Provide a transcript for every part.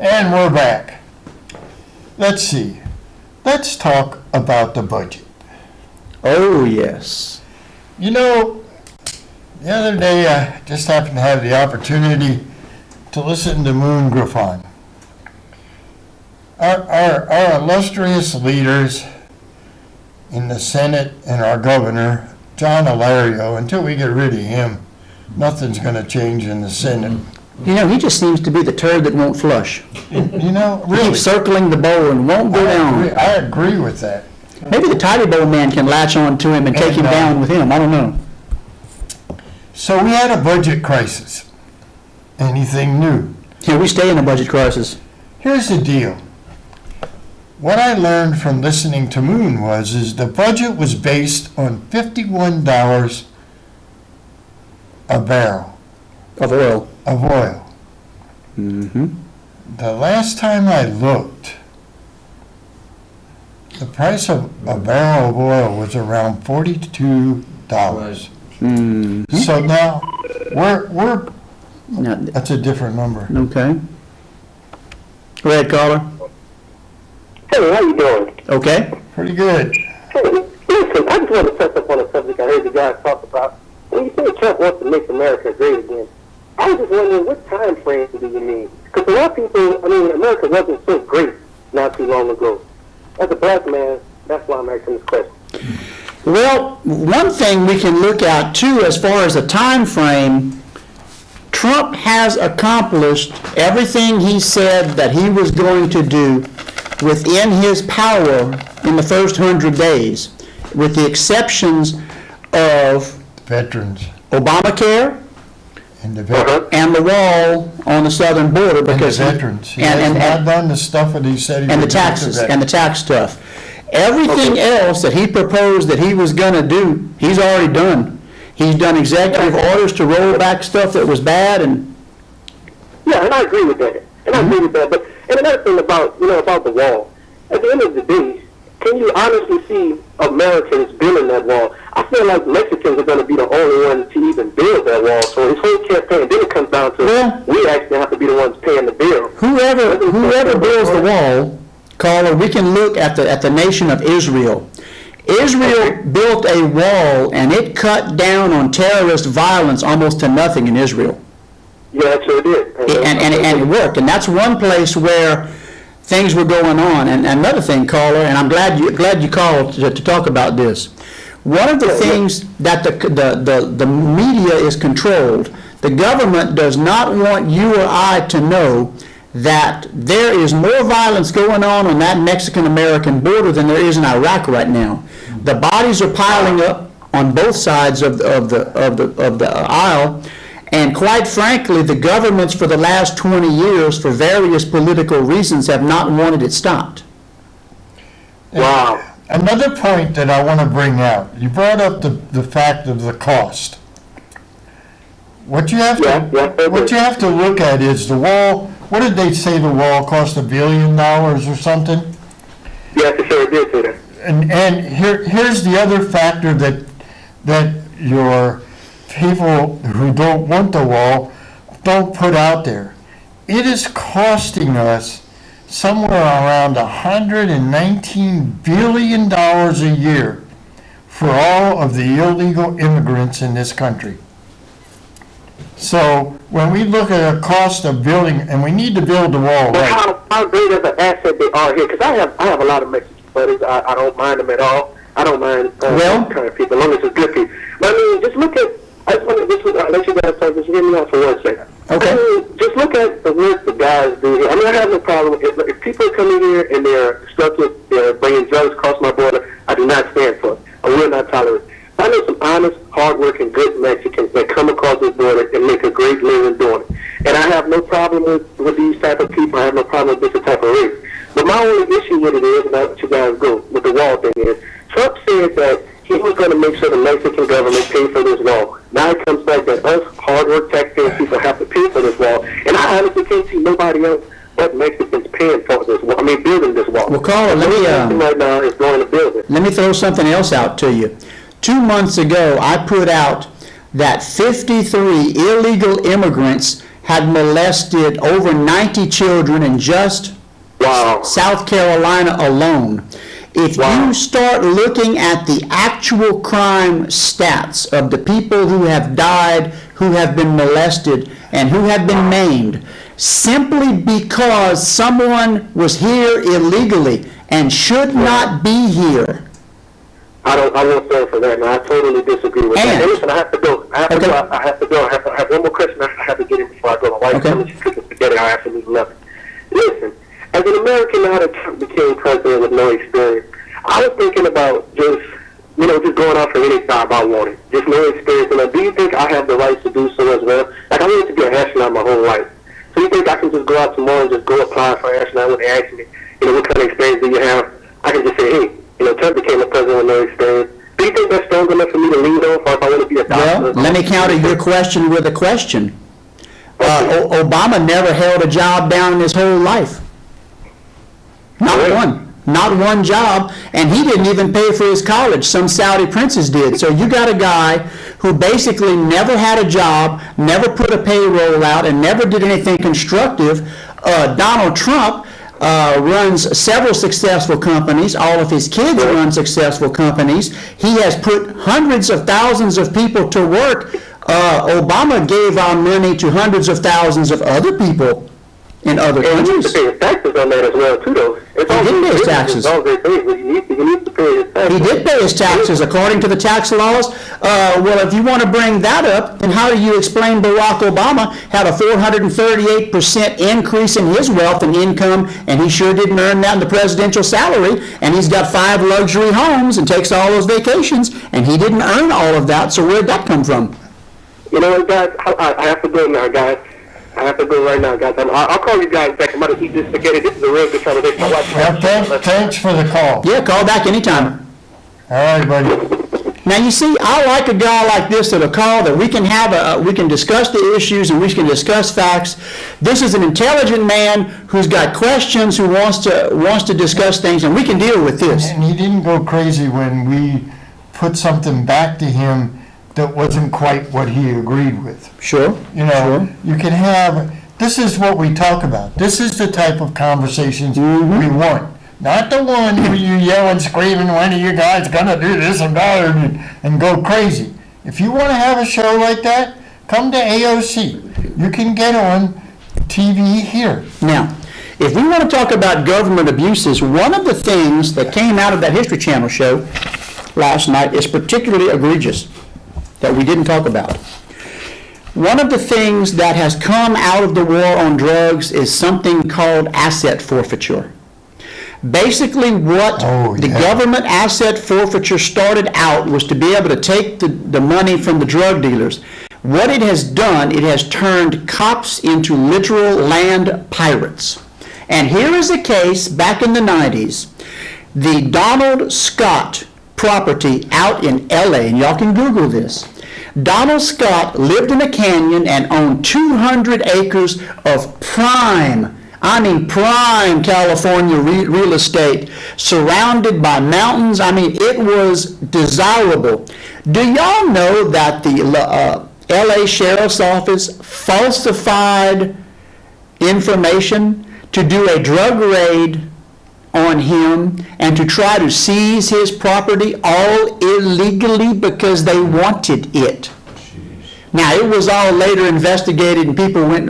And we're back. Let's see. Let's talk about the budget. Oh, yes. You know, the other day I just happened to have the opportunity to listen to Moon Griffon. Our illustrious leaders in the Senate and our governor, John Alario, until we get rid of him, nothing's going to change in the Senate. You know, he just seems to be the turd that won't flush. You know, really. Keeps circling the bowl and won't go down. I agree with that. Maybe the tidy bowl man can latch on to him and take him down with him. I don't know. So we had a budget crisis. Anything new? Yeah, we stay in a budget crisis. Here's the deal. What I learned from listening to Moon is the budget was based on $51 a barrel Of oil. of oil. Mm-hmm. The last time I looked, the price of a barrel of oil was around $42. Mm-hmm. So now we're Now, that's a different number. okay. Go ahead, caller. Hey, how you doing? Okay. Pretty good. Hey, listen, I just want to touch up on a subject I heard you guys talk about. When you say Trump wants to make America great again, I was just wondering what time frame do you mean? Because a lot of people, America wasn't so great not too long ago. As a black man, that's why I'm asking this question. Well, one thing we can look at, too, as far as a time frame, Trump has accomplished everything he said that he was going to do within his power in the first 100 days, with the exceptions of Veterans Obamacare and the veterans. and the wall on the southern border, because And the veterans. He and, has and, not and, done the stuff that he said he and the would do to taxes and the veterans. tax stuff. Everything else that he proposed that he was going to do, he's already done. He's done executive orders to roll back stuff that was bad, and Yeah, and I agree with that. And I agree with that. But and another thing about about the wall. At the end of the day, can you honestly see Americans building that wall? I feel like Mexicans are going to be the only ones to even build that wall. So his whole campaign, then it comes down to we actually have to be the ones paying the bill. whoever builds the wall, caller, we can look at the nation of Israel. Israel built a wall, and it cut down on terrorist violence almost to nothing in Israel. Yeah, it sure did. And it worked. And that's one place where things were going on. And another thing, caller, and I'm glad you called to talk about this. One of the things that the media is controlled. The government does not want you or I to know that there is more violence going on that Mexican-American border than there is in Iraq right now. The bodies are piling up on both sides of the aisle. And quite frankly, the governments for the last 20 years, for various political reasons, have not wanted it stopped. Wow. Another point that I want to bring out, you brought up the fact of the cost. What you have to look at is the wall. What did they say the wall cost, $1 billion or something? Yeah, for sure it did say that. And here's the other factor that your people who don't want the wall don't put out there. It is costing us somewhere around $119 billion a year for all of the illegal immigrants in this country. So when we look at a cost of building, and we need to build the wall right. How great of an asset they are here? Because I have a lot of Mexican buddies. I don't mind them at all. I don't mind kind of people, as long as it's good people. But I mean, just look at. I just want to let you guys talk. Just hear me out for 1 second. Okay. I mean, just look at the work the guys do here. I mean, I have no problem if people come in here and they're obstructive, they're bringing drugs across my border. I do not stand for it. I will not tolerate it. I know some honest, hard-working, good Mexicans that come across this border and make a great living doing it. And I have no problem with these type of people. I have no problem with this type of race. But my only issue with it is, and I'll let you guys go, with the wall thing is, Trump said that he was going to make sure the Mexican government paid for this wall. Now it comes back that us hard-work taxpaying people have to pay for this wall. And I honestly can't see nobody else but Mexicans paying for this wall. I mean, building this wall. Well, caller, right now is going to build it. Let me throw something else out to you. 2 months ago, I put out that 53 illegal immigrants had molested over 90 children in just Wow. South Carolina alone. If Wow. you start looking at the actual crime stats of the people who have died, who have been molested, and who have been maimed, simply because someone was here illegally and should not be here. I won't stand for that. No, I totally disagree with that. And- Hey, listen, I have to go. I have Okay. to go. I have one more question I have to get in before I go. My wife Okay. told me she's cooking spaghetti. I absolutely love it. Listen, as an American now that Trump became president with no experience, I was thinking about just going out for any job I wanted. Just no experience. And do you think I have the right to do so as well? Like, I wanted to be an astronaut my whole life. So you think I can just go out tomorrow and just go apply for an astronaut when they ask me, what kind of experience do you have? I can just say, hey, Trump became a president with no experience. Do you think that's strong enough for me to lead on, or if I want to be a doctor? Well, let me counter your question with a question. Obama never held a job down in his whole life. Not Really? one. Not one job, and he didn't even pay for his college. Some Saudi princes did. So you got a guy who basically never had a job, never put a payroll out, and never did anything constructive. Donald Trump runs several successful companies. All of his kids run successful companies. He has put hundreds of thousands of people to work. Obama gave our money to hundreds of thousands of other people in other And you need to countries. pay his taxes on that as well, too, though. It's all He did good pay his business, taxes. it's all great things, but you need to pay his taxes. He did pay his taxes according to the tax laws. Well, if you want to bring that up, then how do you explain Barack Obama had a 438% increase in his wealth and income, and he sure didn't earn that in the presidential salary, and he's got 5 luxury homes and takes all those vacations, and he didn't earn all of that, so where'd that come from? You know what, guys? I have to go now, guys. I have to go right now, guys. I'll call you guys back. I'm about to eat this spaghetti. This is a real good conversation. My wife- Well, thanks for the call. Yeah, call back anytime. All right, buddy. Now, you see, I like a guy like this that'll call, that we can have we can discuss the issues and we can discuss facts. This is an intelligent man who's got questions, who wants to discuss things, and we can deal with this. And he didn't go crazy when we put something back to him that wasn't quite what he agreed with. Sure. You can have, this is what we talk about. This is the type of conversations we want. Not the one where you yell and scream and when are you guys gonna do this and that and go crazy. If you wanna have a show like that, come to AOC. You can get on TV here. Now, if we want to talk about government abuses, one of the things that came out of that History Channel show last night is particularly egregious that we didn't talk about. One of the things that has come out of the war on drugs is something called asset forfeiture. Basically, what the government asset forfeiture started out was to be able to take the money from the drug dealers. What it has done, it has turned cops into literal land pirates. And here is a case back in the 90s. The Donald Scott property out in LA, and y'all can Google this. Donald Scott lived in a canyon and owned 200 acres of prime California real estate, surrounded by mountains. It was desirable. Do y'all know that the LA Sheriff's Office falsified information to do a drug raid on him and to try to seize his property, all illegally, because they wanted it? Now, it was all later investigated and people went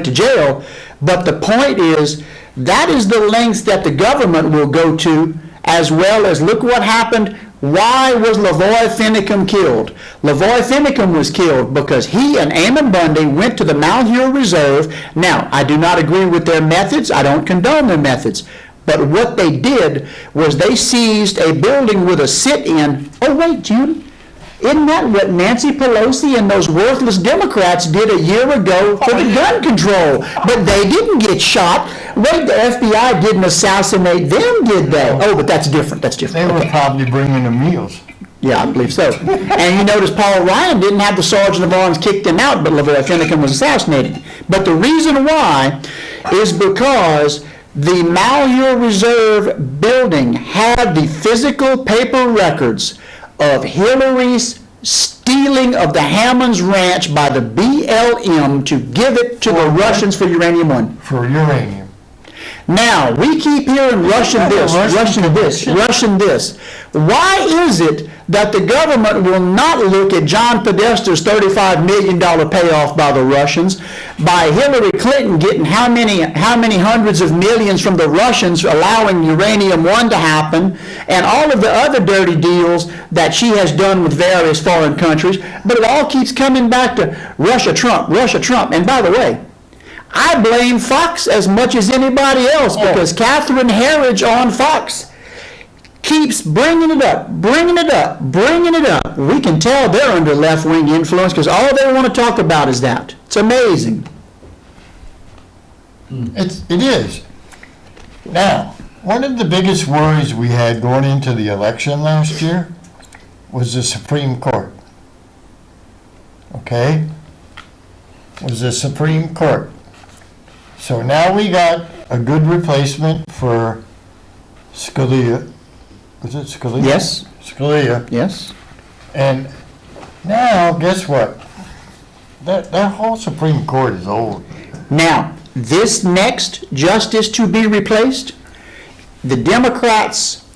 to jail, but the point is, that is the lengths that the government will go to, as well as, look what happened. Why was Lavoy Finicum killed? Lavoy Finicum was killed because he and Amon Bundy went to the Malheur Reserve. Now, I do not agree with their methods. I don't condone their methods. But what they did was they seized a building with a sit-in. Oh, wait, June. Isn't that what Nancy Pelosi and those worthless Democrats did a year ago for the gun control? But they didn't get shot. Wait, the FBI didn't assassinate them, did they? Oh, but that's different. That's different. They were Okay. probably bringing them meals. Yeah, I believe so. And you notice Paul Ryan didn't have the sergeant of arms kicked him out, but Lavoy Finicum was assassinated. But the reason why is because the Malheur Reserve building had the physical paper records of Hillary's stealing of the Hammond's Ranch by the BLM to give it to the Russians for Uranium One. For uranium. Now, we keep hearing Russian this, Russian this, Russian this. Why is it that the government will not look at John Podester's $35 million payoff by the Russians, by Hillary Clinton getting how many hundreds of millions from the Russians allowing Uranium One to happen, and all of the other dirty deals that she has done with various foreign countries, but it all keeps coming back to Russia, Trump, Russia, Trump. And by the way, I blame Fox as much as anybody else because Catherine Herridge on Fox keeps bringing it up, bringing it up, bringing it up. We can tell they're under left-wing influence because all they want to talk about is that. It's amazing. It is. Now, one of the biggest worries we had going into the election last year was the Supreme Court. Okay? Was the Supreme Court. So now we got a good replacement for Scalia. Was it Scalia? Yes. Scalia. Yes. And now, guess what? That whole Supreme Court is old. Now, this next justice to be replaced, the Democrats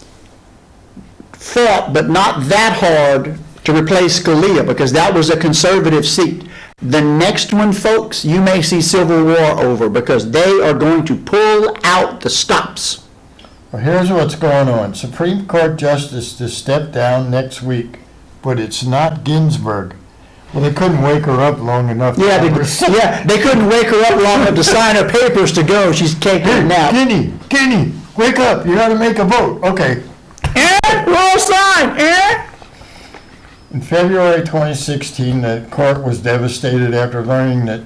fought, but not that hard, to replace Scalia because that was a conservative seat. The next one, folks, you may see civil war over because they are going to pull out the stops. Well, here's what's going on. Supreme Court Justice to step down next week, but it's not Ginsburg. Well, they couldn't wake her up long enough. They couldn't wake her up long enough to sign her papers to go. She's taking a nap. Guinea, wake up. You got to make a vote. Okay. Roll sign. In February 2016, the court was devastated after learning that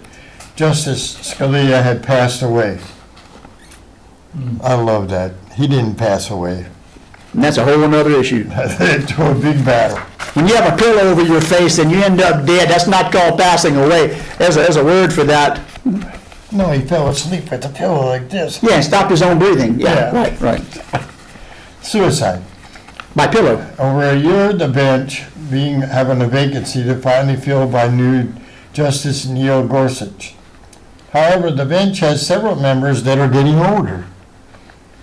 Justice Scalia had passed away. I love that. He didn't pass away. And that's a whole other issue. To a big battle. When you have a pillow over your face and you end up dead, that's not called passing away. There's a word for that. No, he fell asleep with the pillow like this. Yeah, stopped his own breathing. Yeah. Right. Suicide. By pillow. Over a year, the bench having a vacancy to finally filled by new Justice Neil Gorsuch. However, the bench has several members that are getting older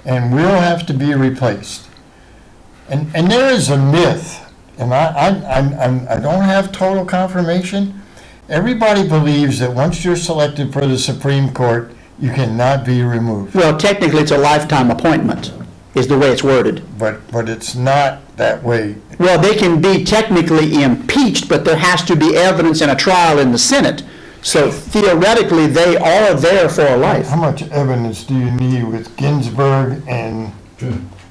and will have to be replaced. And there is a myth, and I don't have total confirmation. Everybody believes that once you're selected for the Supreme Court, you cannot be removed. Well, technically, it's a lifetime appointment, is the way it's worded. But it's not that way. Well, they can be technically impeached, but there has to be evidence in a trial in the Senate. So theoretically, they are there for a life. How much evidence do you need with Ginsburg and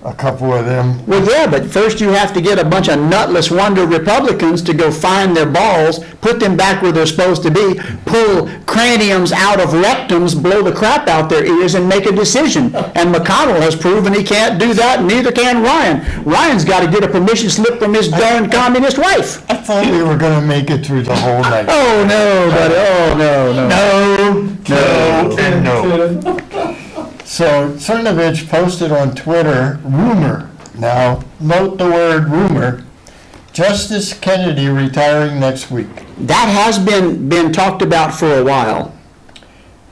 a couple of them? Well, yeah, but first you have to get a bunch of nutless wonder Republicans to go find their balls, put them back where they're supposed to be, pull craniums out of rectums, blow the crap out their ears, and make a decision. And McConnell has proven he can't do that, and neither can Ryan. Ryan's got to get a permission slip from his darn communist wife. I thought we were going to make it through the whole night. Oh, no, buddy. Oh, no. No, and no. So Cernovich posted on Twitter, rumor. Now, note the word rumor. Justice Kennedy retiring next week. That has been talked about for a while.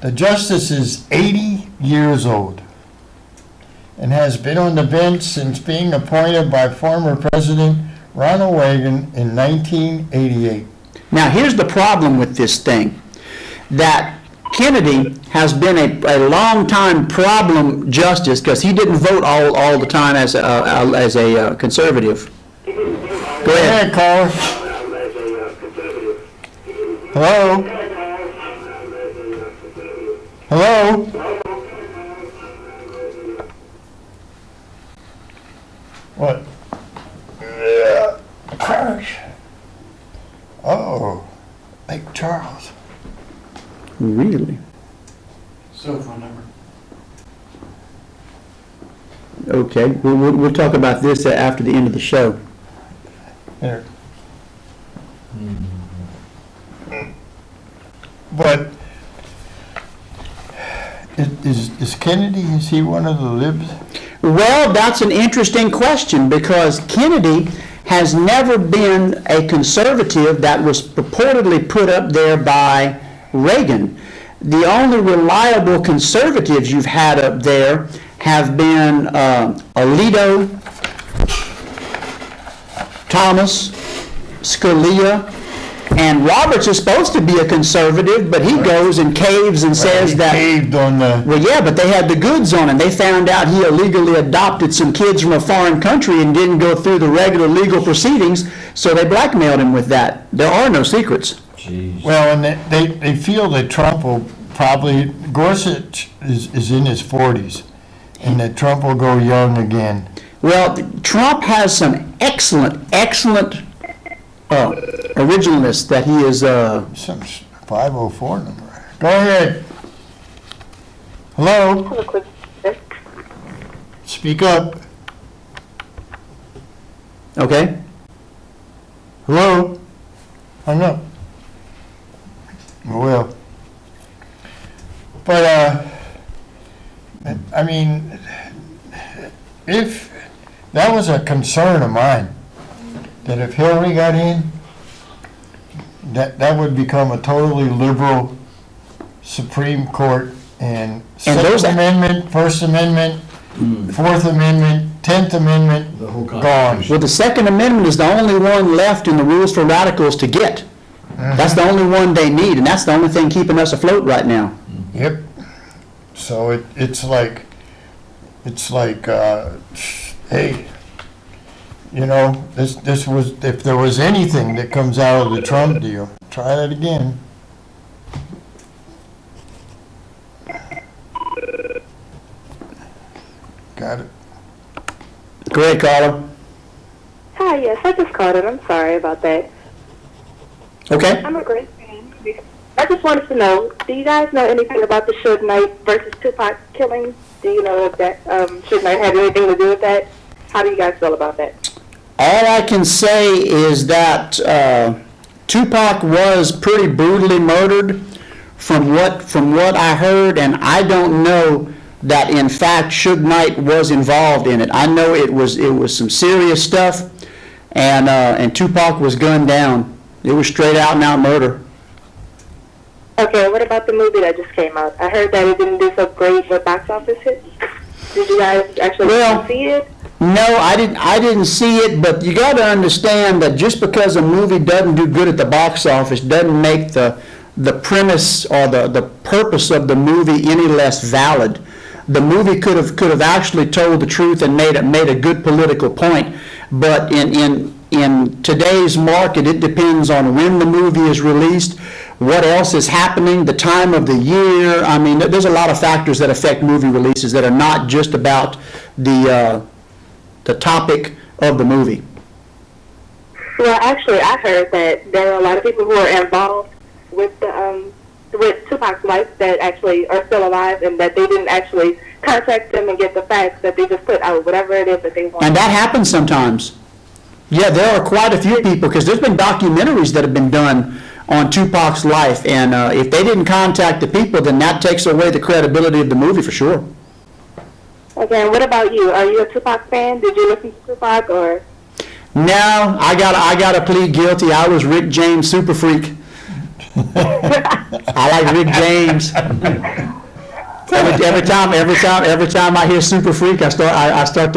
The justice is 80 years old and has been on the bench since being appointed by former President Ronald Reagan in 1988. Now, here's the problem with this thing, that Kennedy has been a long-time problem justice because he didn't vote all the time as a conservative. Go ahead. Caller. Hello? Hello? What? Crash. Oh, Lake Charles. Really? Cell phone number. Okay, we'll talk about this after the end of the show. Here. But is Kennedy, is he one of the libs? Well, that's an interesting question because Kennedy has never been a conservative that was purportedly put up there by Reagan. The only reliable conservatives you've had up there have been Alito, Thomas, Scalia, and Roberts is supposed to be a conservative, but he goes and caves and says that. Caved on the, Well, yeah, but they had the goods on him. They found out he illegally adopted some kids from a foreign country and didn't go through the regular legal proceedings, so they blackmailed him with that. There are no secrets. well, and they feel that Trump will probably, Gorsuch is in his 40s, and that Trump will go young again. Well, Trump has some excellent originalists that he is, Some 504 number. Go ahead. Hello? Speak up. okay? Hello? Hung up. Well. But, I mean, if, that was a concern of mine, that if Hillary got in, that would become a totally liberal Supreme Court, and those- Second Amendment, First Amendment, Fourth Amendment, 10th Amendment, gone. Well, the Second Amendment is the only one left in the rules for radicals to get. That's the only one they need, and that's the only thing keeping us afloat right now. Yep. So it's like, hey, you know, this was, if there was anything that comes out of the Trump deal, try that again. Got it. Go ahead, caller. Hi, yes, I just called it. I'm sorry about that. Okay? I'm a great fan. I just wanted to know, do you guys know anything about the Suge Knight versus Tupac killing? Do you know if that Suge Knight had anything to do with that? How do you guys feel about that? All I can say is that Tupac was pretty brutally murdered from what I heard, and I don't know that in fact Suge Knight was involved in it. I know it was some serious stuff, and Tupac was gunned down. It was straight out and out murder. Okay, what about the movie that just came out? I heard that it didn't do so great with box office hits. Did you guys actually Well, see it? No, I didn't see it, but you got to understand that just because a movie doesn't do good at the box office doesn't make the premise or the purpose of the movie any less valid. The movie could have actually told the truth and made a good political point, but in today's market, it depends on when the movie is released, what else is happening, the time of the year. I mean, there's a lot of factors that affect movie releases that are not just about the topic of the movie. Well, actually, I heard that there are a lot of people who are involved with with Tupac's life that actually are still alive, and that they didn't actually contact them and get the facts, that they just put out whatever it is that they want. And that happens sometimes. Yeah, there are quite a few people, because there's been documentaries that have been done on Tupac's life, and if they didn't contact the people, then that takes away the credibility of the movie for sure. Okay, and what about you? Are you a Tupac fan? Did you listen to Tupac, or? No, I gotta plead guilty. I was Rick James super freak. I like Rick James. Every time I hear super freak, I start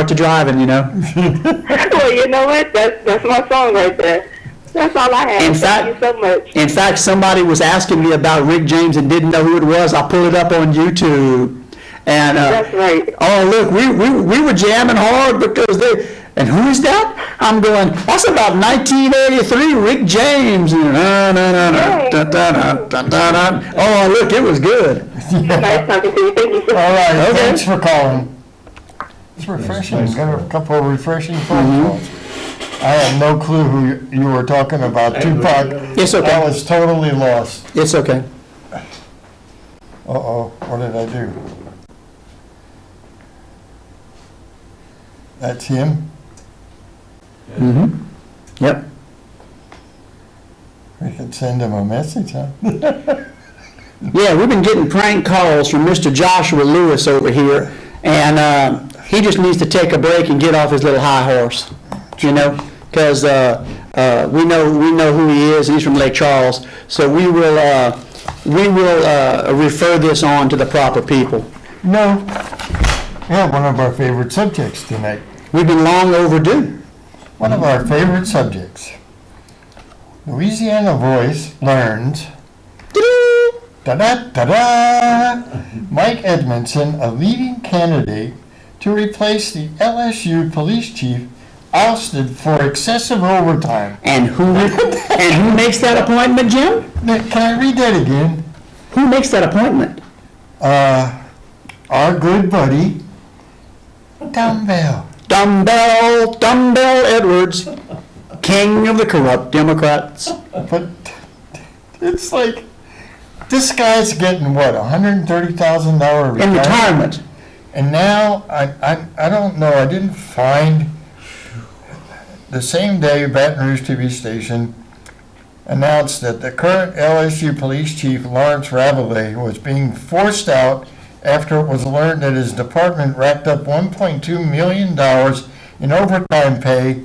to driving, you know. Well, you know what? That's my song right there. That's all I have. Thank you so much. In fact, somebody was asking me about Rick James and didn't know who it was. I pulled it up on YouTube. And That's right. oh look, we were jamming hard because they. And who is that? I'm going. That's about 1983. Rick James. Oh look, it was good. Nice talking to you. Thank you so much. All right, Okay. thanks for calling. It's refreshing, got a couple of refreshing phone calls. I had no clue who you were talking about, Tupac. It's okay. I was totally lost. It's okay. Uh-oh, what did I do? That's him? Mm-hmm. Yep. We could send him a message, huh? Yeah, we've been getting prank calls from Mr. Joshua Lewis over here, and he just needs to take a break and get off his little high horse. you know, because we know who he is, and he's from Lake Charles, so we will refer this on to the proper people. No, yeah, one of our favorite subjects tonight. We've been long overdue. One of our favorite subjects. Louisiana Voice learns, da-da-da-da, Mike Edmondson, a leading candidate to replace the LSU police chief, ousted for excessive overtime. And who makes that appointment, Jim? Can I read that again? Who makes that appointment? Our good buddy, Dumbbell. Dumbbell Edwards, king of the corrupt Democrats. But it's like, this guy's getting what, $130,000 In retirement. And now, I don't know, I didn't find, the same day Baton Rouge TV station announced that the current LSU police chief, Lawrence Rabelais, was being forced out after it was learned that his department racked up $1.2 million in overtime pay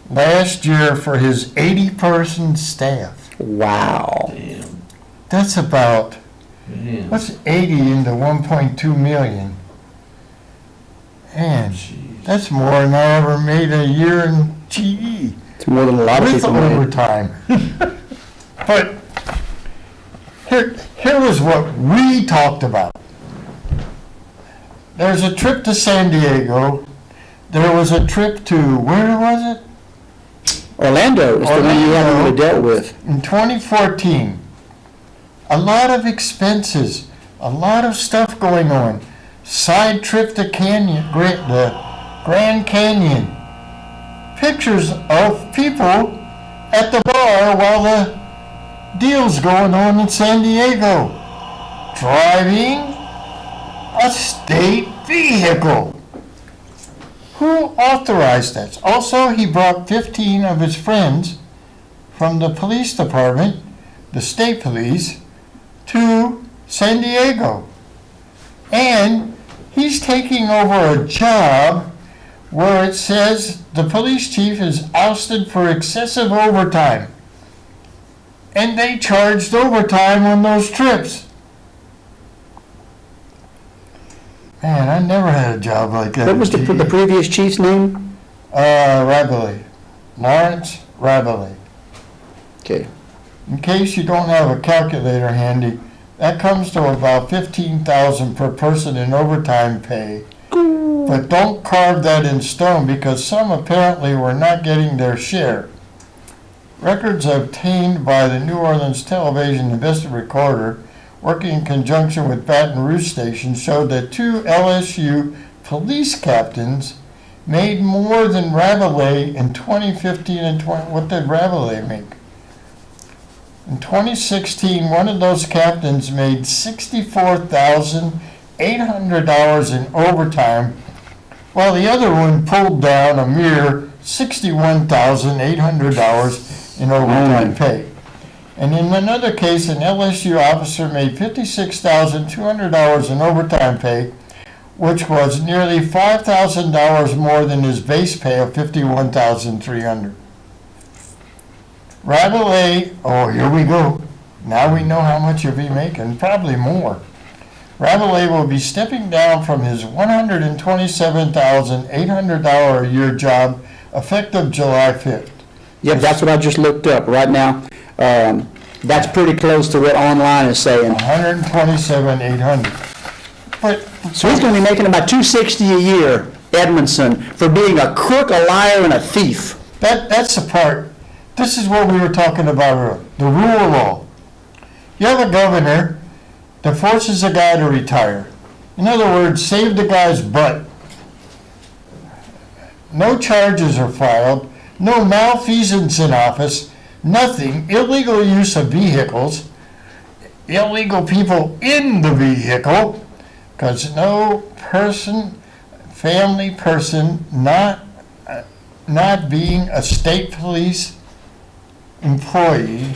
last year for his 80-person staff. Wow. Damn. That's about, Man. what's 80 into 1.2 million? Man, Jeez. that's more than I ever made a year in GE It's more than a lot of with people made. overtime. But here was what we talked about. There's a trip to San Diego. There was a trip to, where was it? Orlando is the one you haven't really dealt with. In 2014. A lot of expenses, a lot of stuff going on. Side trip to the Grand Canyon. Pictures of people at the bar while the deal's going on in San Diego. Driving a state vehicle. Who authorized that? Also, he brought 15 of his friends from the police department, the state police, to San Diego. And he's taking over a job where it says the police chief is ousted for excessive overtime. And they charged overtime on those trips. Man, I never had a job like that. What was the previous chief's name? Rabelais. Lawrence Rabelais. Okay. In case you don't have a calculator handy, that comes to about $15,000 per person in overtime pay. But don't carve that in stone because some apparently were not getting their share. Records obtained by the New Orleans Television Investor Recorder, working in conjunction with Baton Rouge station, showed that 2 LSU police captains made more than Rabelais in 2015 and 20. What did Rabelais make? In 2016, one of those captains made $64,800 in overtime, while the other one pulled down a mere $61,800 in overtime pay. And in another case, an LSU officer made $56,200 in overtime pay, which was nearly $5,000 more than his base pay of $51,300. Rabelais, oh, here we go. Now we know how much you'll be making, probably more. Rabelais will be stepping down from his $127,800 a year job effective July 5th. Yep, that's what I just looked up right now. That's pretty close to what online is saying. $127,800. But So he's going to be making about $260 a year, Edmondson, for being a crook, a liar, and a thief. that's the part. This is what we were talking about earlier, the rule of law. You have a governor that forces a guy to retire. In other words, save the guy's butt. No charges are filed, no malfeasance in office, nothing, illegal use of vehicles, illegal people in the vehicle, because no person, family person, not being a state police employee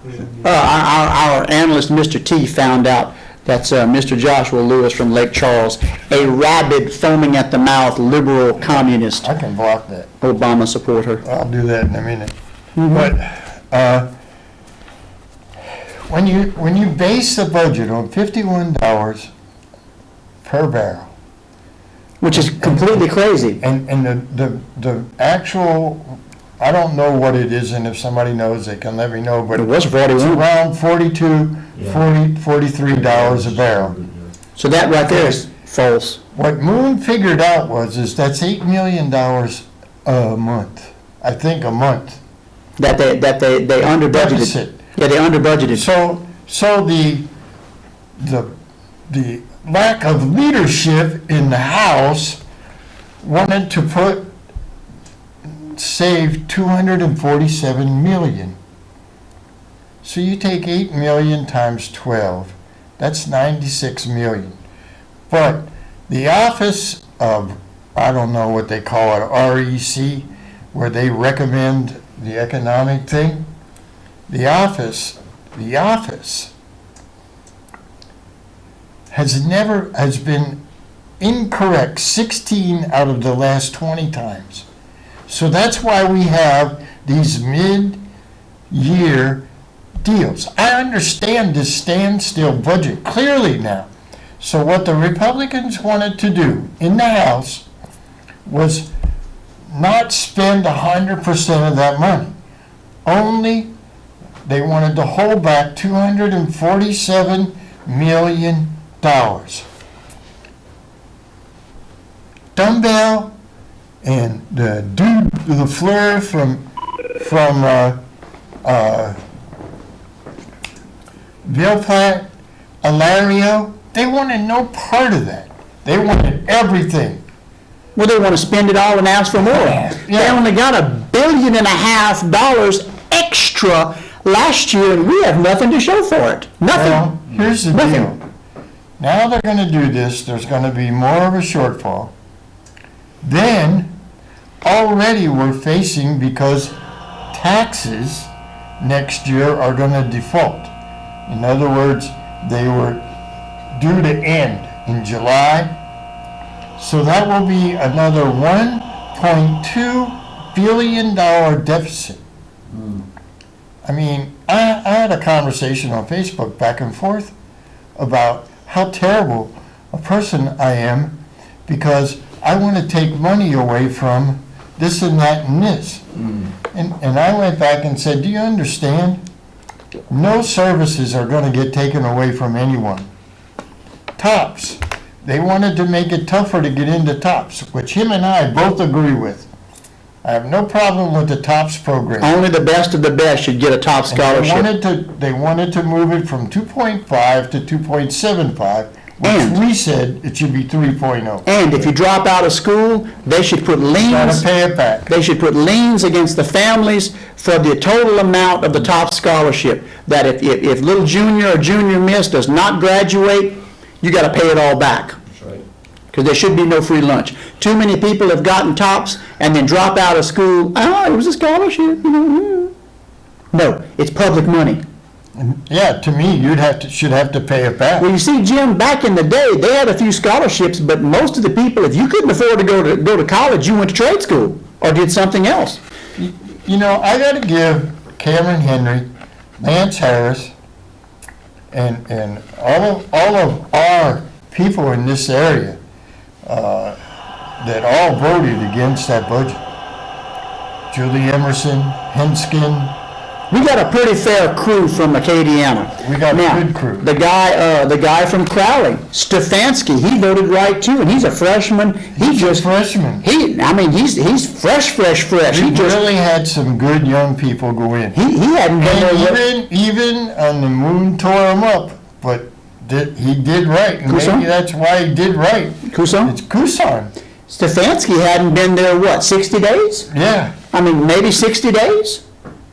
Our analyst, Mr. T, found out that's Mr. Joshua Lewis from Lake Charles, a rabid, foaming at the mouth liberal communist I can block that. Obama supporter. I'll do that in a minute. But when you base the budget on $51 per barrel, Which is completely crazy. and the actual, I don't know what it is, and if somebody knows, they can let me know, but It was it's 41. around $43 a barrel. So that right there is false. What Moon figured out is that's $8 million a month. I think a month. That they under budgeted. Deficit. Yeah, they under budgeted. So the lack of leadership in the House wanted to save $247 million. So you take 8 million times 12, that's 96 million. But the office of, I don't know what they call it, REC, where they recommend the economic thing, the office has been incorrect 16 out of the last 20 times. So that's why we have these mid-year deals. I understand this standstill budget clearly now. So what the Republicans wanted to do in the House was not spend 100% of that money. Only they wanted to hold back $247 million. Dumbbell and the dude, LaFleur from Bill Platt, Alario, they wanted no part of that. They wanted everything. Well, they want to spend it all and ask for more. They Yeah. only got $1.5 billion extra last year, and we have nothing to show for it. Nothing. Well, here's the Nothing. deal. Now they're going to do this, there's going to be more of a shortfall. Then, already we're facing, because taxes next year are going to default. In other words, they were due to end in July. So that will be another $1.2 billion deficit. I mean, I had a conversation on Facebook back and forth about how terrible a person I am because I want to take money away from this and that and this. And I went back and said, do you understand? No services are going to get taken away from anyone. TOPS. They wanted to make it tougher to get into TOPS, which him and I both agree with. I have no problem with the TOPS program. Only the best of the best should get a top And scholarship. They wanted to move it from 2.5 to 2.75, And- which we said it should be 3.0. And if you drop out of school, they should put Gotta liens. pay it back. They should put liens against the families for the total amount of the top scholarship. That if little junior or junior miss does not graduate, you got to pay it all back. That's right. Because there should be no free lunch. Too many people have gotten tops and then drop out of school. Oh, it was a scholarship. No, it's public money. Yeah, to me, should have to pay it back. Well, you see, Jim, back in the day, they had a few scholarships, but most of the people, if you couldn't afford to go to college, you went to trade school or did something else. You know, I got to give Cameron Henry, Lance Harris, and all of our people in this area that all voted against that budget. Julie Emerson, Henskin. We got a pretty fair crew from Acadiana. We got a Now, good crew. The guy from Crowley, Stefanski, he voted right too, and he's a freshman. He's a freshman. He's fresh. We He just really had some good young people go in. he hadn't been there yet. And even on the moon tore him up, but he did right. And Cousin? maybe that's why he did right. Cousin? It's Cousin. Stefanski hadn't been there, what, 60 days? Yeah. I mean, maybe 60 days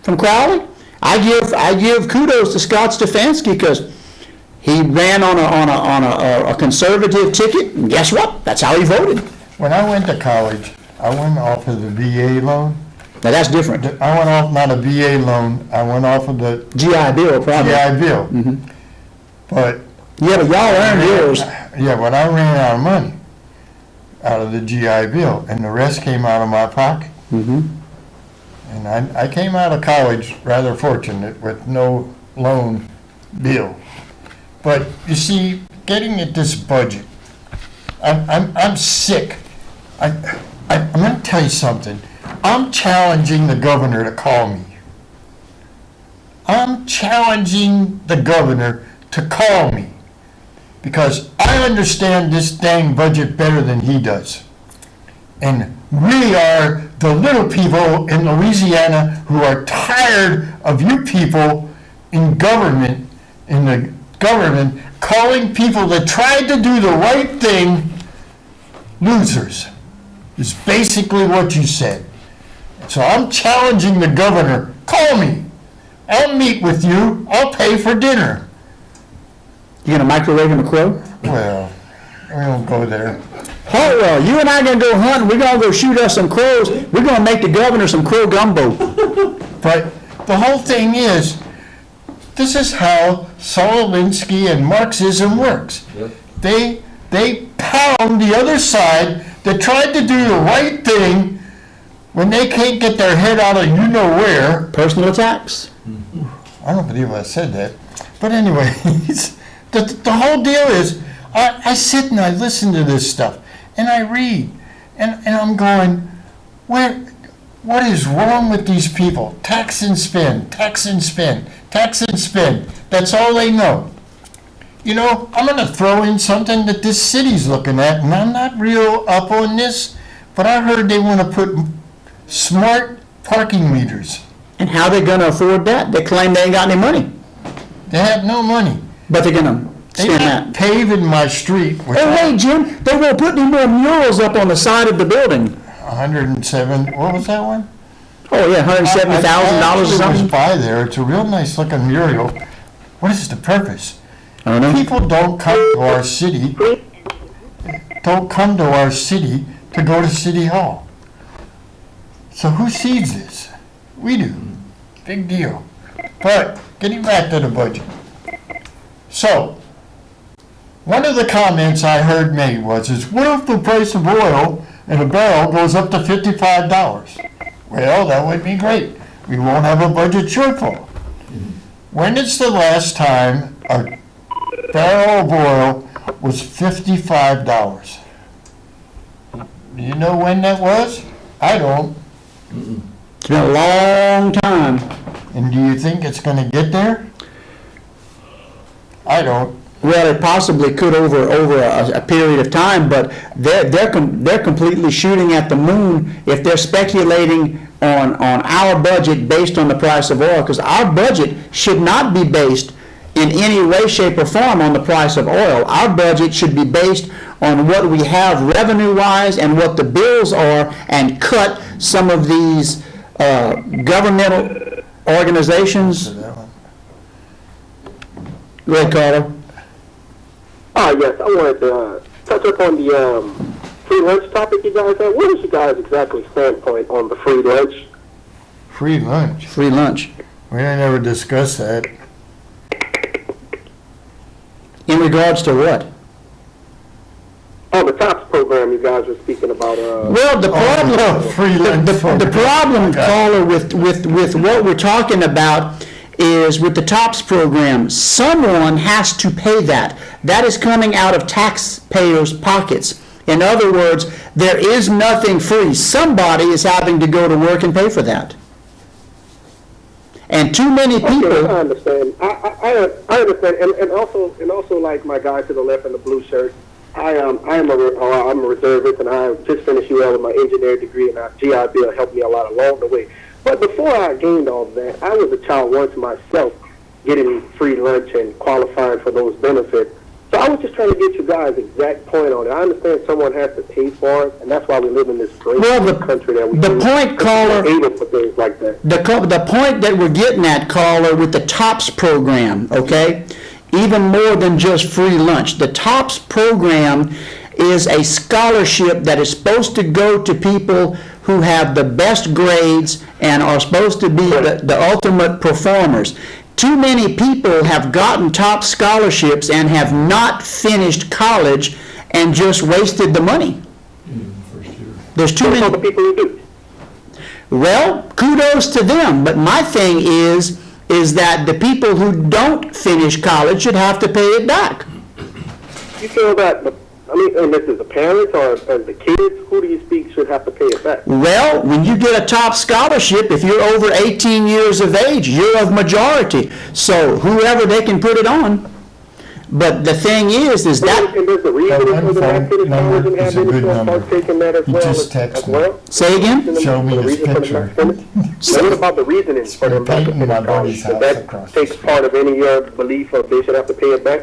from Crowley. I give kudos to Scott Stefanski because he ran on a conservative ticket, and guess what? That's how he voted. When I went to college, I went off of the VA loan, Now, that's different. I went off not a VA loan, I went off of the GI Bill, probably. GI Bill. But, Yeah, but y'all earned yours. yeah, but I ran out of money out of the GI Bill, and the rest came out of my pocket. And I came out of college rather fortunate with no loan bill. But you see, getting at this budget, I'm sick. I'm going to tell you something. I'm challenging the governor to call me. I'm challenging the governor to call me because I understand this dang budget better than he does. And we are the little people in Louisiana who are tired of you people in the government, calling people that tried to do the right thing losers, is basically what you said. So I'm challenging the governor, call me. I'll meet with you. I'll pay for dinner. You gonna microwave him a crow? Well, we won't go there. Oh, well, you and I gonna go hunting, we're gonna go shoot us some crows, we're gonna make the governor some crow gumbo. But the whole thing is, this is how Solinsky and Marxism works. They pound the other side that tried to do the right thing when they can't get their head out of you-know-where. Personal attacks. I don't believe I said that. But anyway, the whole deal is, I sit and I listen to this stuff, and I read, and I'm going, what is wrong with these people? Tax and spend, tax and spend, tax and spend. That's all they know. You know, I'm going to throw in something that this city's looking at, and I'm not real up on this, but I heard they want to put smart parking meters. And how they gonna afford that? They claim they ain't got any money, They have no money. but they're gonna They're spend not that. paving my street with Oh, hey, Jim, they won't put any more murals up on the side of the building. 107, what was that one? Oh, yeah, $170,000 or I actually was something? by there. It's a real nice looking mural. What is the purpose? I don't know. People don't come to our city, to go to City Hall. So who sees this? We do. Big deal. But getting back to the budget. So, one of the comments I heard made was, what if the price of oil in a barrel goes up to $55? Well, that would be great. We won't have a budget shortfall. When is the last time a barrel of oil was $55? Do you know when that was? I don't. It's been a long time. And do you think it's going to get there? I don't. Well, it possibly could over a period of time, but they're completely shooting at the moon if they're speculating on our budget based on the price of oil, because our budget should not be based in any way, shape, or form on the price of oil. Our budget should be based on what we have revenue-wise and what the bills are, and cut some of these governmental organizations. Go ahead, Carter. Yes, I wanted to touch up on the free lunch topic you guys had. What is you guys' exactly standpoint on the free lunch? Free lunch. Free lunch. We ain't never discussed that. In regards to what? On the TOPS program you guys were speaking about. Well, the problem, free lunch. the problem, caller, with what we're talking about is with the TOPS program, someone has to pay that. That is coming out of taxpayers' pockets. In other words, there is nothing free. Somebody is having to go to work and pay for that. And too many people. Okay, I understand. I understand, and also like my guy to the left in the blue shirt. I'm a reservist, and I just finished UL with my engineering degree, and GI Bill helped me a lot along the way. But before I gained all that, I was a child once myself, getting free lunch and qualifying for those benefits. So I was just trying to get you guys' exact point on it. I understand someone has to pay for it, and that's why we live in this great country that we the point, caller, able for things like that. The point that we're getting at, caller, with the TOPS program, okay, even more than just free lunch. The TOPS program is a scholarship that is supposed to go to people who have the best grades and are supposed to be the ultimate performers. Too many people have gotten top scholarships and have not finished college and just wasted the money. There's too Those are the many. people who do. Well, kudos to them, but my thing is that the people who don't finish college should have to pay it back. You feel that, I mean, and this is the parents or the kids, who do you speak should have to pay it back? Well, when you get a top scholarship, if you're over 18 years of age, you're of majority. So whoever they can put it on. But the thing is that, And there's the reason That for the phone not finished number college and is a have good any number. partake in that as He well. just texted me. say again? Show me The his reason for the picture. not finished- Now, what about the reasoning for them not to painting my finish college? buddy's Does house that across the take street. part of any belief of they should have to pay it back?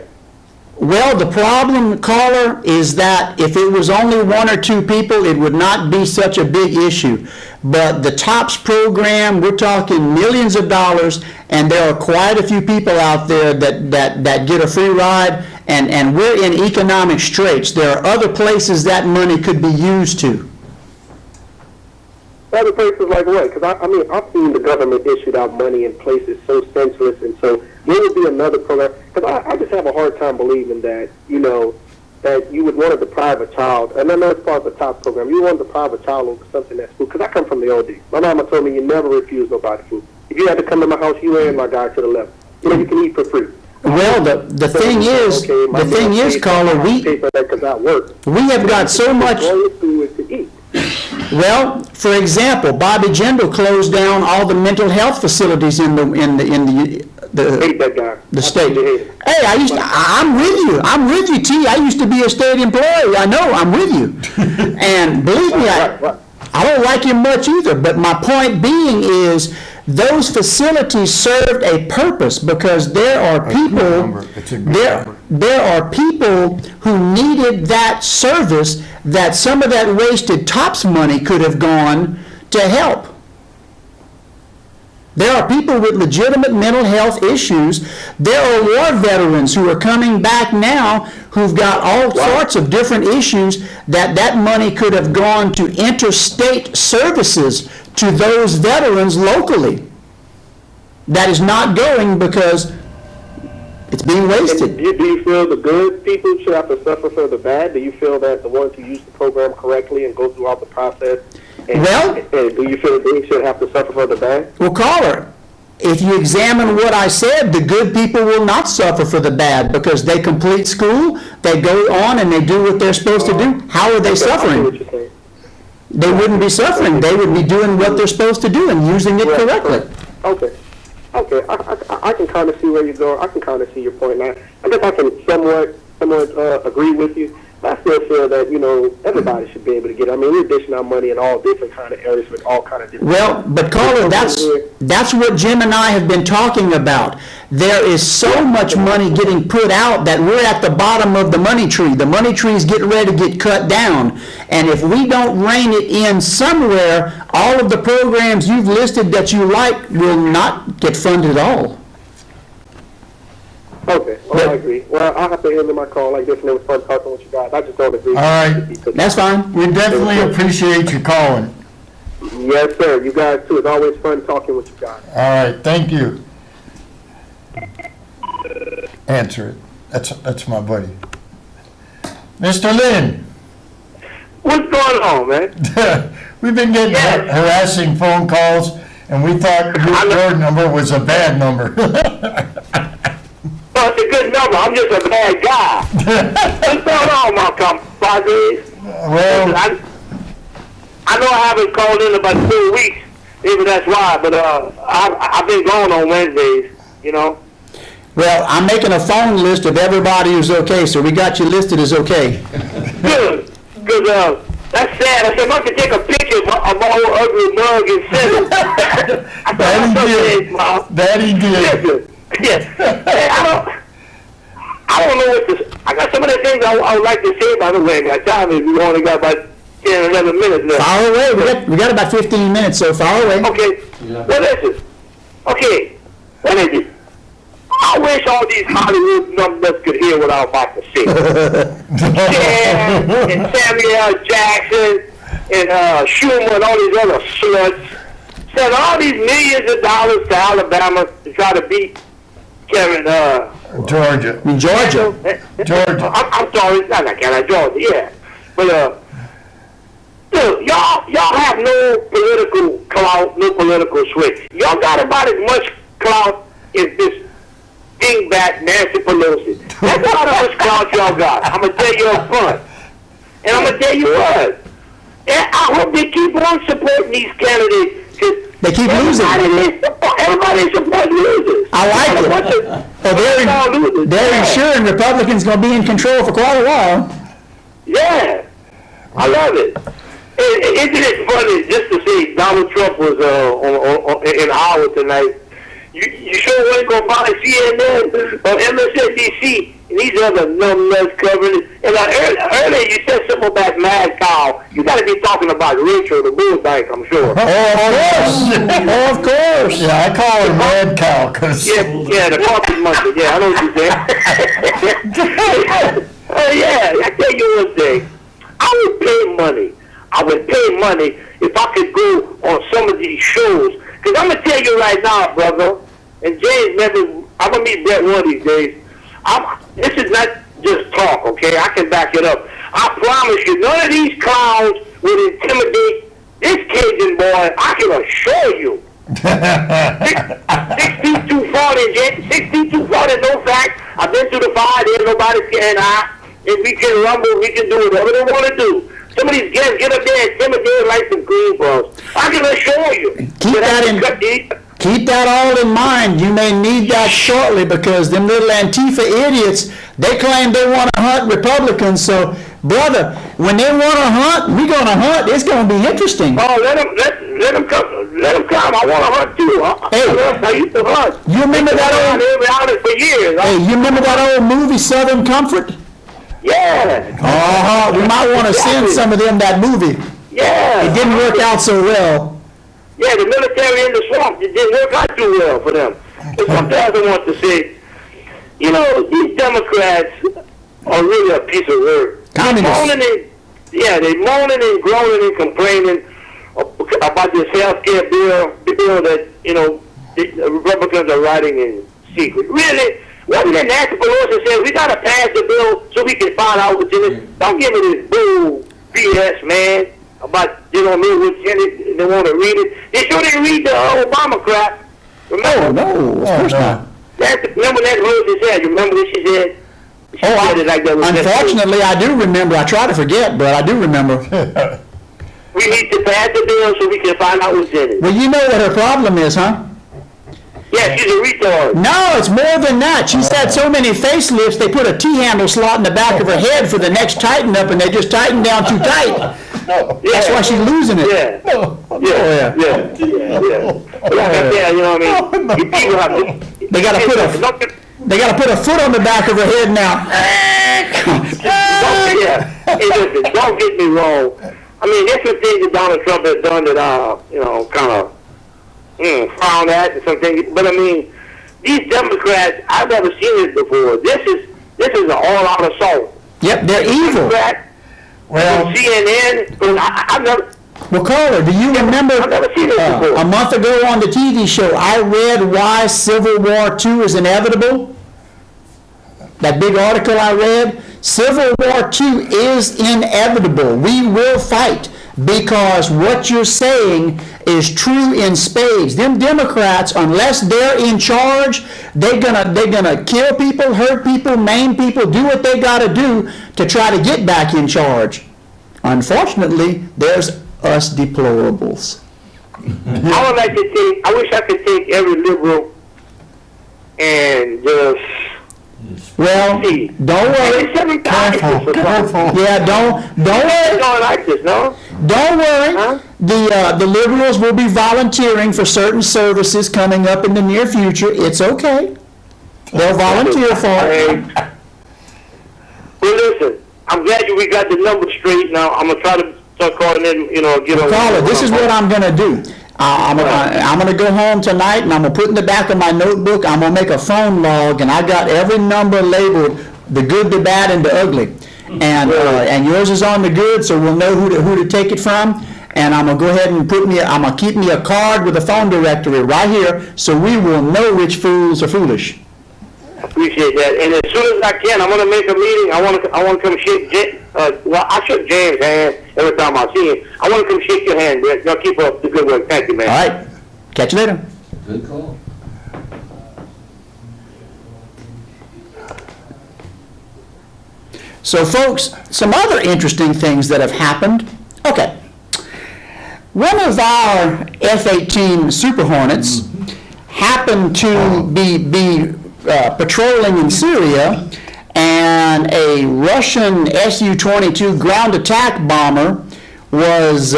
Well, the problem, caller, is that if it was only one or two people, it would not be such a big issue. But the TOPS program, we're talking millions of dollars, and there are quite a few people out there that get a free ride, and we're in economic straits. There are other places that money could be used to. Other places like what? Because I mean, I've seen the government issued out money in places so senseless, and so there would be another program. Because I just have a hard time believing that, you know, that you would want to deprive a child, and I know it's part of the TOPS program, you want to deprive a child of something that's food. Because I come from the old days. My mama told me you never refuse nobody food. If you had to come to my house, you ain't my guy to the left. You know, you can eat for free. Well, the thing is, caller, we have got so much. Well, for example, Bobby Jindal closed down all the mental health facilities in the Hate that guy. the state. I hate him. Hey, I'm with you, T. I used to be a state employee. I know, I'm with you. And believe me, Right. I don't like him much either, but my point being is those facilities served a purpose because there are people, It's a good number. there are people who needed that service that some of that wasted TOPS money could have gone to help. There are people with legitimate mental health issues. There are war veterans who are coming back now who've got all sorts of different issues that money could have gone to interstate services to those veterans locally. That is not going because it's being wasted. Do you feel the good people should have to suffer for the bad? Do you feel that the ones who use the program correctly and go through all the process, and do you feel they should have to suffer for the bad? Well, caller, if you examine what I said, the good people will not suffer for the bad because they complete school, they go on and they do what they're supposed to do. How are they I see what suffering? you're saying. They wouldn't be suffering. They would be doing what they're supposed to do and using it correctly. Okay. I can kind of see where you're going. I can kind of see your point now. I guess I can somewhat agree with you. But I still feel that, you know, everybody should be able to get it. I mean, we're dishing out money in all different kind of areas with all kind of different. Well, but caller, that's what Jim and I have been talking about. There is so much money getting put out that we're at the bottom of the money tree. The money tree is getting ready to get cut down. And if we don't rein it in somewhere, all of the programs you've listed that you like will not get funded at all. Okay, well, I agree. Well, I'll have to end my call like this, and it was fun talking with you guys. I just don't agree. All right. That's fine. We definitely appreciate you calling. Yes, sir. You guys, too. It's always fun talking with you guys. All right, thank you. Answer it. That's my buddy. Mr. Lynn, What's going on, man? we've been getting Yes. harassing phone calls, and we thought your number was a bad number. Well, it's a good number. I'm just a bad guy. What's going on, my compadre? Well, I know I haven't called in about 2 weeks. Maybe that's why, but I've been gone on Wednesdays, you know. Well, I'm making a phone list of everybody who's okay, so we got you listed as okay. Good. Because that's sad. I said, I could take a picture of my old ugly mug and send it. I thought, that he did. Listen, yes. Hey, I don't know what to. I got some of the things I would like to say, by the way. My time is we only got about 10 or 11 minutes left. Fire away. We got about 15 minutes, so fire away. Okay. What is it? Okay. What is it? I wish all these Hollywood numbers could hear what I'm about to say. Cher and Samuel Jackson and Schumer and all these other sluts sent all these millions of dollars to Alabama to try to beat Kevin, Georgia. In Georgia. Georgia. I'm sorry, it's not like Carolina, Georgia, yeah. But, look, y'all have no political clout, no political sway. Y'all got about as much clout as this dingbat Nancy Pelosi. That's about how much clout y'all got. I'm going to tell you up front. And I'm going to tell you what. I hope they keep on supporting these candidates. They keep losing. Everybody supports losers. I like it. Well, they're ensuring Republicans going to be in control for quite a while. Yeah, I love it. Isn't it funny just to see Donald Trump was in Iowa tonight? You sure wasn't going to find CNN or MSNBC and these other numbnuts covering it. And earlier you said something about Mad Cow. You got to be talking about Rachel, the Bull Bank, I'm sure. Oh, of course. Yeah, I call her Mad Cow, because... Yeah, the coffee monkey. Yeah, I know what you're saying. Yeah, I tell you one thing. I would pay money if I could go on some of these shows. Because I'm going to tell you right now, brother, and James, I'm going to meet Brett one of these days. This is not just talk, okay? I can back it up. I promise you, none of these clowns would intimidate this Cajun boy. I can assure you. 6'2", 240, no facts. I've been through the fire. There's nobody scared. If we can rumble, we can do whatever they want to do. Some of these guys get up there and intimidate like some green balls. I can assure you. Keep that all in mind. You may need that shortly, because them little Antifa idiots, they claim they want to hunt Republicans. So, brother, when they want to hunt, we're going to hunt. It's going to be interesting. Oh, let them come. Let them come. I want to hunt too. I used to hunt. You remember that old? They've been out for years. Hey, you remember that old movie Southern Comfort? Yeah. We might want to send some of them that movie. Yeah. It didn't work out so well. Yeah, the military in the swamp, it didn't work out too well for them. But sometimes I want to say, you know, these Democrats are really a piece of work. Communists. They're moaning and groaning and complaining about this health care bill that, you know, the Republicans are writing in secret. Really? Wasn't it Nancy Pelosi said, we got to pass the bill so we can find out what's in it? Don't give me this bull BS, man, about they don't know what's in it, they want to read it. They sure didn't read the Obama crap. Remember? No, of course not. Remember Nancy Pelosi said, you remember what she said? She said it like that was unfortunately, I do remember. I try to forget, but I do remember. We need to pass the bill so we can find out what's in it. Well, you know what her problem is, huh? Yeah, she's a retard. No, it's more than that. She's had so many facelifts, they put a T-handle slot in the back of her head for the next tighten up, and they just tighten down too tight. That's why she's losing it. Yeah. But like I said, you know what I mean? People have to, They got to put a foot on the back of her head now. Hey, listen, don't get me wrong. I mean, there's some things that Donald Trump has done that you know, kind of frown at and something. But I mean, these Democrats, I've never seen this before. This is an all-out assault. Yep, they're evil. Well, CNN, I've never. Well, Carter, do you remember I've never seen this before. a month ago on the TV show, I read why Civil War II is inevitable? That big article I read? Civil War II is inevitable. We will fight, because what you're saying is true in spades. Them Democrats, unless they're in charge, they're gonna kill people, hurt people, maim people, do what they gotta do to try to get back in charge. Unfortunately, there's us deplorables. I would like to take, I wish I could take every liberal and just Well, see. don't worry. careful. Yeah, don't worry. Don't like this, no? Don't worry. Huh? The liberals will be volunteering for certain services coming up in the near future. It's okay. They'll volunteer for it. Well, listen, I'm glad we got the numbers straight now. I'm going to try to start calling in, you know, get on. Caller, this is what I'm going to do. I'm going to go home tonight, and I'm going to put in the back of my notebook, I'm going to make a phone log, and I got every number labeled, the good, the bad, and the ugly. and yours is on the good, so we'll know who to take it from. And I'm gonna go ahead and I'm gonna keep me a card with a phone directory right here, so we will know which fools are foolish. Appreciate that. And as soon as I can, I'm gonna make a meeting. I want to come shake. I shook James' hand every time I see him. I want to come shake your hand. Y'all keep up the good work. Thank you, man. All right, catch you later. Good call. So folks, some other interesting things that have happened. Okay. One of our F-18 Super Hornets happened to be patrolling in Syria, and a Russian Su-22 ground attack bomber was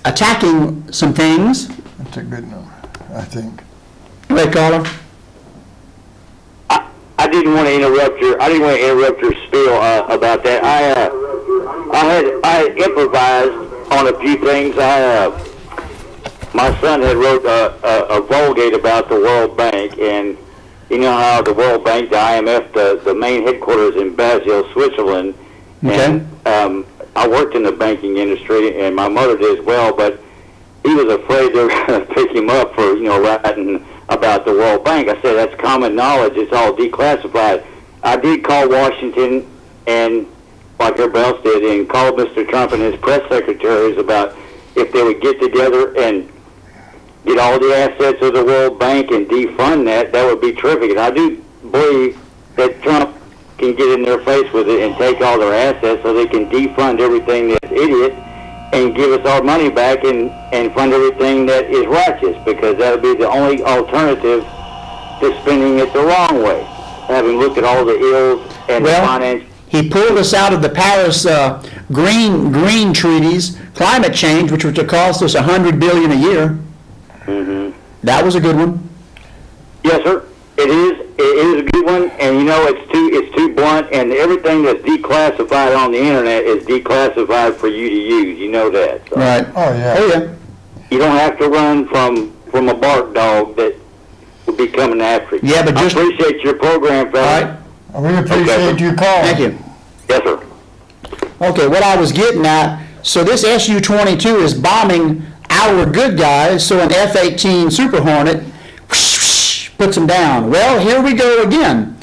attacking some things. That's a good number, I think. Right, caller? I didn't want to interrupt your spiel about that. I improvised on a few things. My son had wrote a Vulgate about the World Bank, and you know how the World Bank, the IMF, the main headquarters in Basel, Switzerland. Okay. And I worked in the banking industry, and my mother did as well, but he was afraid they were going to pick him up for, writing about the World Bank. I said, that's common knowledge. It's all declassified. I did call Washington, and like everybody else did, and called Mr. Trump and his press secretaries about if they would get together and get all the assets of the World Bank and defund that would be terrific. And I do believe that Trump can get in their face with it and take all their assets so they can defund everything that's idiot and give us our money back and fund everything that is righteous, because that would be the only alternative to spending it the wrong way, having looked at all the ills and the finance. He pulled us out of the Paris green treaties, climate change, which was to cost us $100 billion a year. Mm-hmm. That was a good one. Yes, sir. It is a good one, and it's too blunt, and everything that's declassified on the internet is declassified for you to use. You know that. So. Right. Oh, yeah. Oh, yeah. You don't have to run from a bark dog that will be coming after you. Yeah, but just... I appreciate your program, fellas. All right. We appreciate you calling. Thank you. Yes, sir. Okay, what I was getting at, so this Su-22 is bombing our good guys, so an F-18 Super Hornet puts them down. Well, here we go again.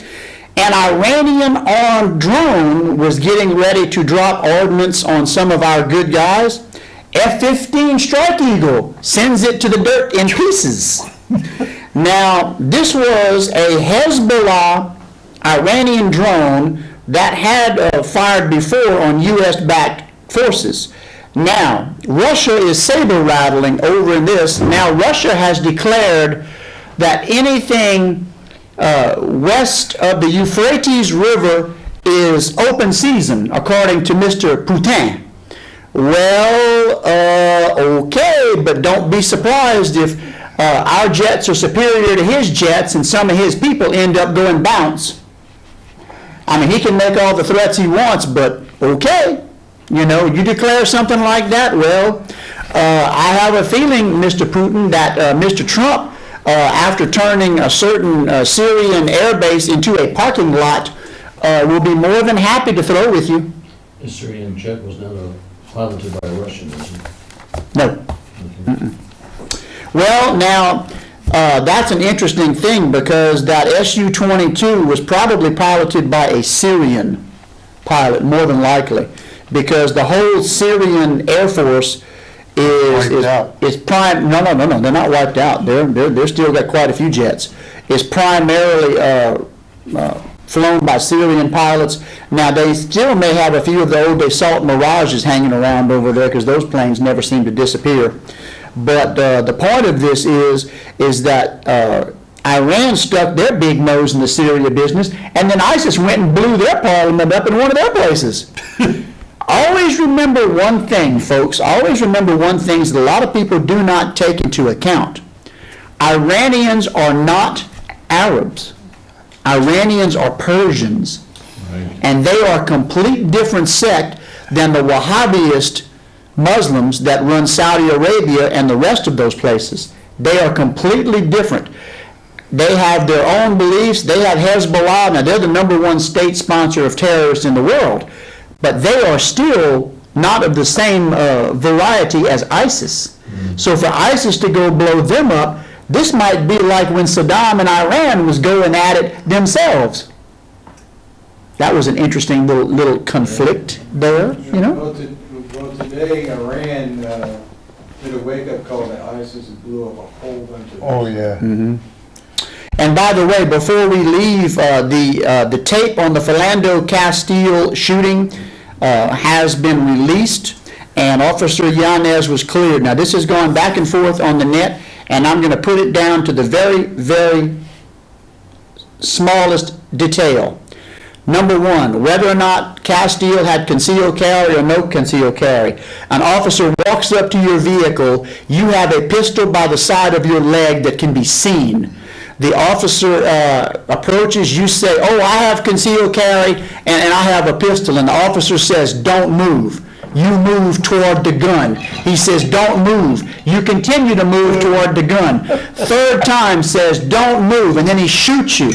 An Iranian-armed drone was getting ready to drop ordnance on some of our good guys. F-15 Strike Eagle sends it to the dirt in pieces. Now, this was a Hezbollah Iranian drone that had fired before on U.S.-backed forces. Now, Russia is saber-rattling over in this. Now, Russia has declared that anything west of the Euphrates River is open season, according to Mr. Putin. Well, okay, but don't be surprised if our jets are superior to his jets and some of his people end up going bounce. I mean, he can make all the threats he wants, but okay. You declare something like that, well, I have a feeling, Mr. Putin, that Mr. Trump, after turning a certain Syrian air base into a parking lot, will be more than happy to throw with you. The Syrian jet was not piloted by a Russian, was it? No. Mm-mm. Well, now, that's an interesting thing, because that Su-22 was probably piloted by a Syrian pilot, more than likely, because the whole Syrian Air Force is prime. No, they're not wiped out. They're still got quite a few jets. It's primarily flown by Syrian pilots. Now, they still may have a few of the old Dassault Mirages hanging around over there, because those planes never seem to disappear. But the point of this is that Iran stuck their big nose in the Syria business, and then ISIS went and blew their parliament up in one of their places. Always remember one thing, folks. Always remember one thing that a lot of people do not take into account. Iranians are not Arabs. Iranians are Persians. Right. And they are a complete different sect than the Wahhabist Muslims that run Saudi Arabia and the rest of those places. They are completely different. They have their own beliefs. They have Hezbollah. Now, they're the #1 state sponsor of terrorists in the world. But they are still not of the same variety as ISIS. So for ISIS to go blow them up, this might be like when Saddam and Iran was going at it themselves. That was an interesting little conflict there, you know? Well, today Iran did a wake-up call to ISIS and blew up a whole bunch of... Oh, yeah. And by the way, before we leave, the tape on the Philando Castile shooting has been released, and Officer Yanez was cleared. Now, this has gone back and forth on the net, and I'm going to put it down to the very, very smallest detail. Number one, whether or not Castile had concealed carry or no concealed carry. An officer walks up to your vehicle, you have a pistol by the side of your leg that can be seen. The officer approaches, you say, oh, I have concealed carry and I have a pistol. And the officer says, don't move. You move toward the gun. He says, don't move. You continue to move toward the gun. Third time says, don't move. And then he shoots you.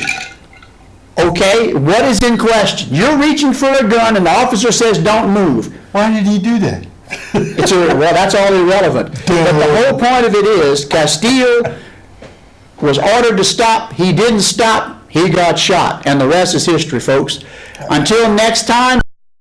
Okay, what is in question? You're reaching for a gun and the officer says, don't move. Why did he do that? Well, that's all irrelevant. But the whole point of it is, Castile was ordered to stop. He didn't stop. He got shot. And the rest is history, folks. Until next time.